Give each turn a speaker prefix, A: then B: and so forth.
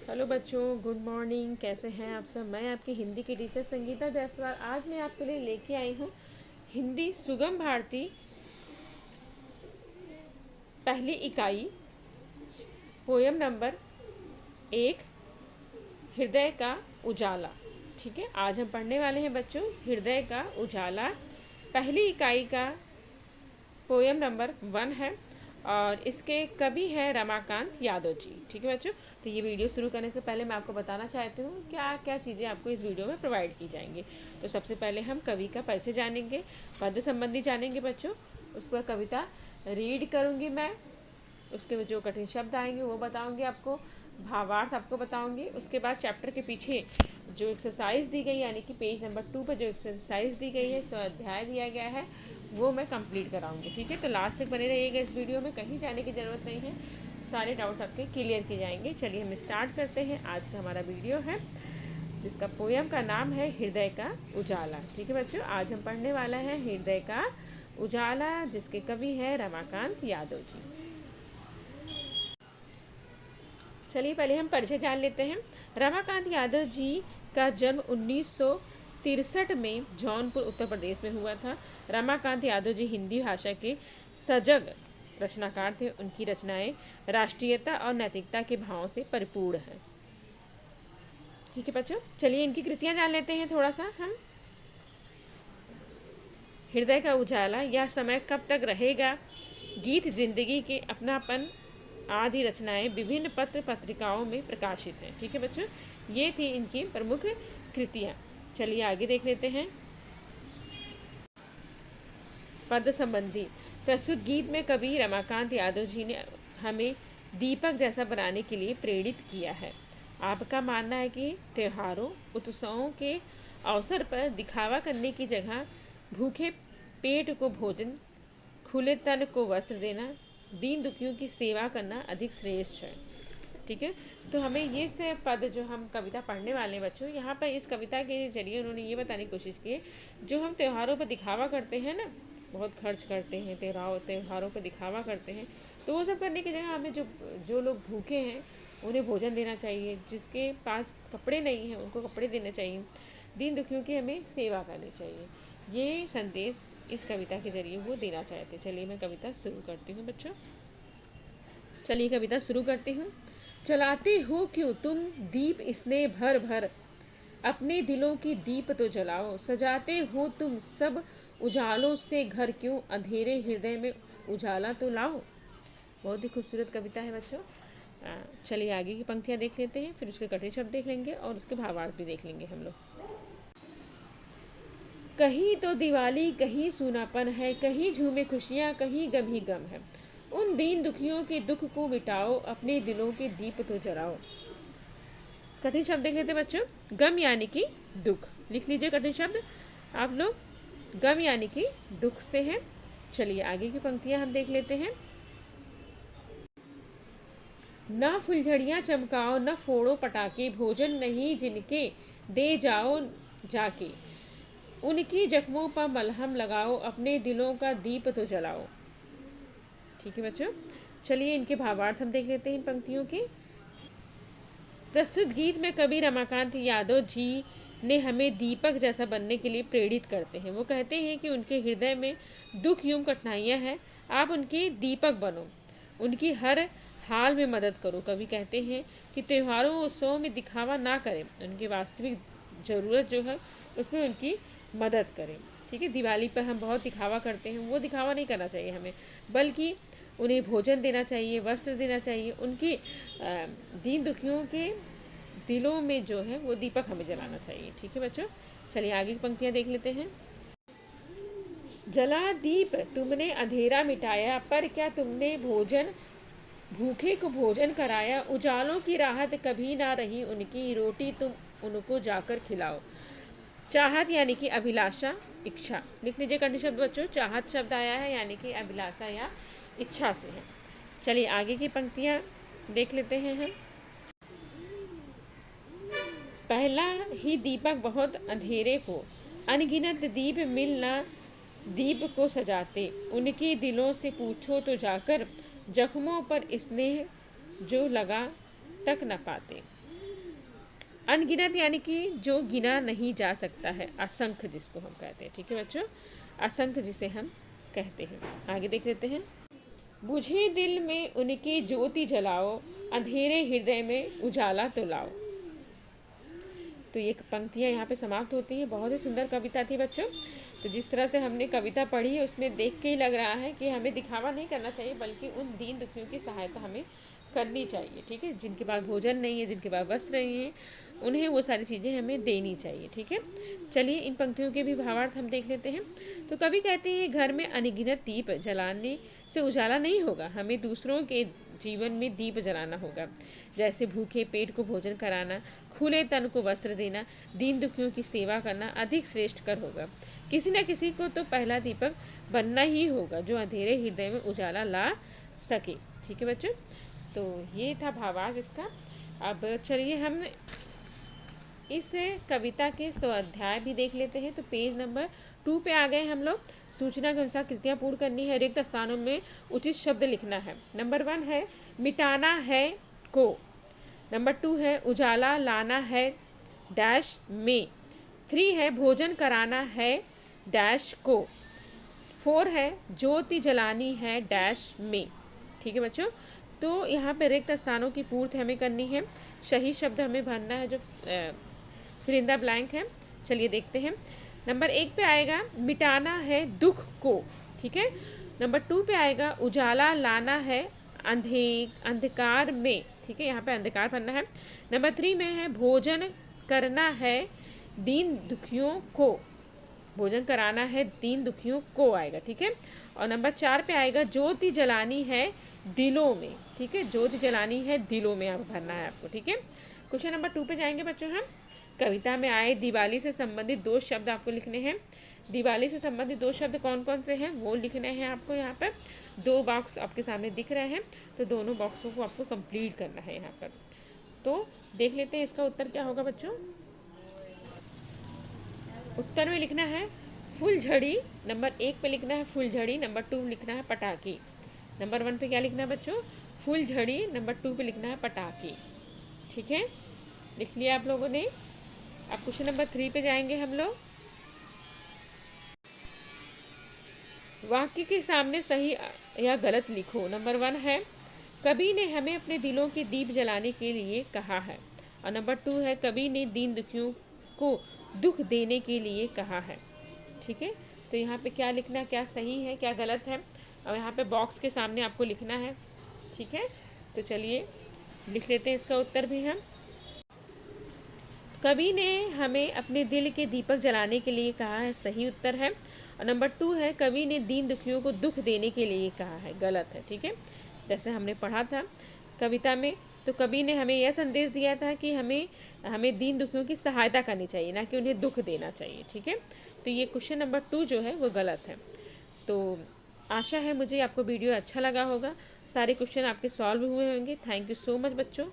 A: Hello बच्चों, good morning. कैसे हैं आप सब। मैं आपकी हिंदी की टीचर संगीता जायसवाल। आज मैं आपके लिए लेके आई हूँ हिंदी सुगम भारती पहली इकाई पोयम नंबर 1 हृदय का उजाला। ठीक है, आज हम पढ़ने वाले हैं बच्चों हृदय का उजाला। पहली इकाई का पोयम नंबर 1 है और इसके कवि हैं रमाकांत यादव जी। ठीक है बच्चों, तो ये वीडियो शुरू करने से पहले मैं आपको बताना चाहती हूँ क्या क्या चीज़ें आपको इस वीडियो में प्रोवाइड की जाएंगी। तो सबसे पहले हम कवि का परिचय जानेंगे, पद संबंधी जानेंगे बच्चों। उसके बाद कविता रीड करूँगी मैं, उसके जो कठिन शब्द आएंगे वो बताऊँगी आपको, भावार्थ आपको बताऊँगी। उसके बाद चैप्टर के पीछे जो एक्सरसाइज दी गई यानी कि पेज नंबर 2 पर जो एक्सरसाइज दी गई है, स्वाध्याय दिया गया है, वो मैं कंप्लीट कराऊंगी। ठीक है, तो लास्ट तक बने रहिएगा इस वीडियो में, कहीं जाने की ज़रूरत नहीं है, सारे डाउट्स आपके क्लियर किए जाएंगे। चलिए हम स्टार्ट करते हैं। आज का हमारा वीडियो है जिसका पोयम का नाम है हृदय का उजाला। ठीक है बच्चों, आज हम पढ़ने वाला है हृदय का उजाला, जिसके कवि है रमाकांत यादव जी। चलिए पहले हम परिचय जान लेते हैं। रमाकांत यादव जी का जन्म 1963 में जौनपुर उत्तर प्रदेश में हुआ था। रमाकांत यादव जी हिंदी भाषा के सजग रचनाकार थे। उनकी रचनाएं राष्ट्रीयता और नैतिकता के भावों से परिपूर्ण हैं। ठीक है बच्चों, चलिए इनकी कृतियां जान लेते हैं थोड़ा सा हम। हृदय का उजाला, यह समय कब तक रहेगा, गीत जिंदगी के अपनापन आदि रचनाएं विभिन्न पत्र पत्रिकाओं में प्रकाशित हैं। ठीक है बच्चों, ये थी इनकी प्रमुख कृतियां। चलिए आगे देख लेते हैं। पद संबंधी प्रस्तुत गीत में कवि रमाकांत यादव जी ने हमें दीपक जैसा बनाने के लिए प्रेरित किया है। आपका मानना है कि त्योहारों उत्सवों के अवसर पर दिखावा करने की जगह भूखे पेट को भोजन, खुले तन को वस्त्र देना, दीन दुखियों की सेवा करना अधिक श्रेष्ठ है। ठीक है, तो हमें ये से पद जो हम कविता पढ़ने वाले हैं बच्चों, यहाँ पर इस कविता के जरिए उन्होंने ये बताने की कोशिश की, जो हम त्योहारों पर दिखावा करते हैं ना, बहुत खर्च करते हैं, त्योहारों पर दिखावा करते हैं, तो वो सब करने की जगह हमें जो लोग भूखे हैं उन्हें भोजन देना चाहिए, जिसके पास कपड़े नहीं हैं उनको कपड़े देने चाहिए, दीन दुखियों की हमें सेवा करनी चाहिए। ये संदेश इस कविता के जरिए वो देना चाहते। चलिए मैं कविता शुरू करती हूँ बच्चों। चलिए कविता शुरू करती हूँ। चलाते हो क्यों तुम दीप स्नेह भर भर, अपने दिलों की दीप तो जलाओ, सजाते हो तुम सब उजालों से घर, क्यों अंधेरे हृदय में उजाला तो लाओ। बहुत ही खूबसूरत कविता है बच्चों। चलिए आगे की पंक्तियाँ देख लेते हैं, फिर उसके कठिन शब्द देख लेंगे और उसके भावार्थ भी देख लेंगे हम लोग। कहीं तो दिवाली कहीं सूनापन है, कहीं झूमे खुशियाँ कहीं गम ही गम है, उन दीन दुखियों के दुख को मिटाओ, अपने दिलों के दीप तो जलाओ। कठिन शब्द देख लेते बच्चों। गम यानी कि दुख, लिख लीजिए कठिन शब्द आप लोग। गम यानी कि दुख से है। चलिए आगे की पंक्तियां हम देख लेते हैं। न फुलझड़ियाँ चमकाओ न फोड़ो पटाखे, भोजन नहीं जिनके दे जाओ जाके, उनकी जख्मों पर मलहम लगाओ, अपने दिलों का दीप तो जलाओ। ठीक है बच्चों, चलिए इनके भावार्थ हम देख लेते हैं इन पंक्तियों के। प्रस्तुत गीत में कवि रमाकांत यादव जी ने हमें दीपक जैसा बनने के लिए प्रेरित करते हैं। वो कहते हैं कि उनके हृदय में दुख एवं कठिनाइयाँ हैं, आप उनके दीपक बनो, उनकी हर हाल में मदद करो। कवि कहते हैं कि त्योहारों उत्सवों में दिखावा ना करें, उनकी वास्तविक ज़रूरत जो है उसमें उनकी मदद करें। ठीक है, दिवाली पर हम बहुत दिखावा करते हैं, वो दिखावा नहीं करना चाहिए हमें, बल्कि उन्हें भोजन देना चाहिए, वस्त्र देना चाहिए, उनकी दीन दुखियों के दिलों में जो है वो दीपक हमें जलाना चाहिए। ठीक है बच्चों, चलिए आगे की पंक्तियाँ देख लेते हैं। जला दीप तुमने अंधेरा मिटाया, पर क्या तुमने भूखे को भोजन कराया, उजालों की राहत कभी ना रही उनकी, रोटी तुम उनको जाकर खिलाओ। चाहत यानी कि अभिलाषा, इच्छा, लिख लीजिए कठिन शब्द बच्चों। चाहत शब्द आया है यानी कि अभिलाषा या इच्छा से है। चलिए आगे की पंक्तियाँ देख लेते हैं हम। पहला ही दीपक बहुत अंधेरे को, अनगिनत दीप मिलना दीप को सजाते, उनके दिलों से पूछो तो जाकर, जख्मों पर स्नेह जो लगा तक न पाते। अनगिनत यानी कि जो गिना नहीं जा सकता है, असंख्य जिसको हम कहते हैं। ठीक है बच्चों, असंख्य जिसे हम कहते हैं। आगे देख लेते हैं। बुझे दिल में उनकी ज्योति जलाओ, अंधेरे हृदय में उजाला तो लाओ। तो ये पंक्तियाँ यहाँ पे समाप्त होती हैं। बहुत ही सुंदर कविता थी बच्चों। तो जिस तरह से हमने कविता पढ़ी उसमें देख के ही लग रहा है कि हमें दिखावा नहीं करना चाहिए, बल्कि उन दीन दुखियों की सहायता हमें करनी चाहिए। ठीक है, जिनके पास भोजन नहीं है, जिनके पास वस्त्र नहीं है, उन्हें वो सारी चीज़ें हमें देनी चाहिए। ठीक है, चलिए इन पंक्तियों के भी भावार्थ हम देख लेते हैं। तो कवि कहते हैं, घर में अनगिनत दीप जलाने से उजाला नहीं होगा, हमें दूसरों के जीवन में दीप जलाना होगा। जैसे भूखे पेट को भोजन कराना, खुले तन को वस्त्र देना, दीन दुखियों की सेवा करना अधिक श्रेष्ठ कर होगा। किसी न किसी को तो पहला दीपक बनना ही होगा, जो अंधेरे हृदय में उजाला ला सके। ठीक है बच्चों, तो ये था भावार्थ इसका। अब चलिए हम इस कविता के 100 अध्याय भी देख लेते हैं। तो पेज नंबर 2 पे आ गए हम लोग। सूचना के अनुसार कृतियाँ पूर्ण करनी है, रिक्त स्थानों में उचित शब्द लिखना है। नंबर 1 है मिटाना है को। नंबर 2 है उजाला लाना है डैश में। 3 है भोजन कराना है डैश को। 4 है ज्योति जलानी है डैश में। ठीक है बच्चों, तो यहाँ पे रिक्त स्थानों की पूर्ति हमें करनी है, सही शब्द हमें भरना है जो फिर इन द ब्लैंक है। चलिए देखते हैं। नंबर 1 पे आएगा मिटाना है दुख को। ठीक है, नंबर 2 पे आएगा उजाला लाना है अंधकार में। ठीक है, यहाँ पे अंधकार भरना है। नंबर 3 में है भोजन करना है दीन दुखियों को। भोजन कराना है दीन दुखियों को आएगा। ठीक है, और नंबर 4 पे आएगा ज्योति जलानी है दिलों में। ठीक है, ज्योति जलानी है दिलों में आप भरना है आपको। ठीक है, क्वेश्चन नंबर 2 पे जाएंगे बच्चों हम। कविता में आए दिवाली से संबंधित 2 शब्द आपको लिखने हैं। दिवाली से संबंधित 2 शब्द कौन कौन से हैं वो लिखने हैं आपको। यहाँ पर 2 बॉक्स आपके सामने दिख रहे हैं, तो दोनों बॉक्सों को आपको कंप्लीट करना है यहाँ पर। तो देख लेते हैं इसका उत्तर क्या होगा बच्चों। उत्तर में लिखना है फुलझड़ी। नंबर 1 पे लिखना है फुलझड़ी। नंबर 2 लिखना है पटाखी। नंबर 1 पे क्या लिखना है बच्चों, फुलझड़ी। नंबर 2 पे लिखना है पटाखी। ठीक है, लिख लिया आप लोगों ने। अब क्वेश्चन नंबर 3 पे जाएंगे हम लोग। वाक्य के सामने सही या गलत लिखो। नंबर 1 है कवि ने हमें अपने दिलों के दीप जलाने के लिए कहा है। और नंबर 2 है कवि ने दीन दुखियों को दुख देने के लिए कहा है। ठीक है, तो यहाँ पे क्या लिखना, क्या सही है क्या गलत है, और यहाँ पे बॉक्स के सामने आपको लिखना है। ठीक है, तो चलिए लिख लेते हैं इसका उत्तर भी हम। कवि ने हमें अपने दिल के दीपक जलाने के लिए कहा है, सही उत्तर है। और नंबर 2 है कवि ने दीन दुखियों को दुख देने के लिए कहा है, गलत है। ठीक है, जैसे हमने पढ़ा था कविता में, तो कवि ने हमें यह संदेश दिया था कि हमें दीन दुखियों की सहायता करनी चाहिए, ना कि उन्हें दुख देना चाहिए। ठीक है, तो ये क्वेश्चन नंबर 2 जो है वो गलत है। तो आशा है मुझे आपको वीडियो अच्छा लगा होगा। सारे क्वेश्चन आपके सॉल्व हुए होंगे। थैंक यू सो मच बच्चों।